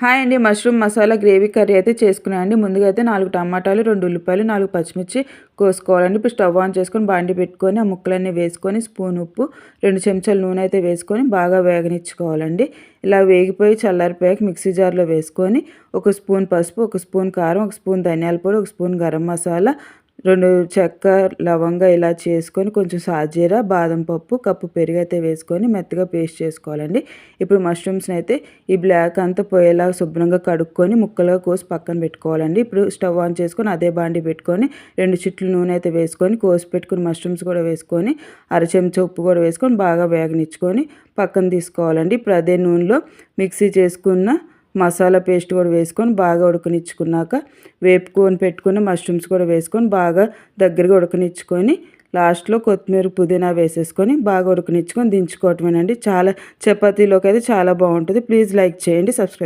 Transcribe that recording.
Hi అండి. Mushroom masala gravy curry అయితే చేసుకున్నానండి. ముందుగా అయితే 4 టమాటాలు, 2 ఉల్లిపాయలు, 4 పచ్చిమిర్చి కోసుకోవాలండి. ఇప్పుడు స్టవ్ ఆన్ చేసుకొని బాండి పెట్టుకొని ఆ ముక్కలన్నీ వేసుకొని స్పూన్ ఉప్పు, 2 చెంచాలు నూనె అయితే వేసుకొని బాగా వేగనిచ్చుకోవాలండి. ఇలా వేగిపోయి చల్లారిపోయాక మిక్సీ జార్లో వేసుకొని ఒక స్పూన్ పసుపు, ఒక స్పూన్ కారం, ఒక స్పూన్ ధనియాల పొడి, ఒక స్పూన్ గరం మసాలా, 2 చెక్క, లవంగా ఇలా చేసుకొని కొంచెం సాజీర, బాదం పప్పు, కప్పు పెరుగైతే వేసుకొని మెత్తగా పేస్ట్ చేసుకోవాలండి. ఇప్పుడు మష్రూమ్స్ని అయితే ఈ బ్లాక్ అంతా పోయేలాగా శుభ్రంగా కడుక్కొని ముక్కలుగా కోసి పక్కన పెట్టుకోవాలండి. ఇప్పుడు స్టవ్ ఆన్ చేసుకొని అదే బాండి పెట్టుకొని 2 చిట్లు నూనె అయితే వేసుకొని కోసి పెట్టుకుని మష్రూమ్స్ కూడా వేసుకొని అర చెంచా ఉప్పు కూడా వేసుకొని బాగా వేగనిచ్చుకొని పక్కన తీసుకోవాలండి. ఇప్పుడు అదే నూనెలో మిక్సీ చేసుకున్న మసాలా పేస్ట్ కూడా వేసుకొని బాగా ఉడకనిచ్చుకున్నాక వేపుకొని పెట్టుకున్న మష్రూమ్స్ కూడా వేసుకొని బాగా దగ్గరగా ఉడకనిచ్చుకొని లాస్ట్లో కొత్తిమీర పుదీనా వేసేసుకొని బాగా ఉడకనిచ్చుకొని దించుకోవటమేనండి. చాలా చపాతీలోకి అయితే చాలా బాగుంటుంది. ప్లీజ్ లైక్ చేయండి, సబ్స్క్రైబ్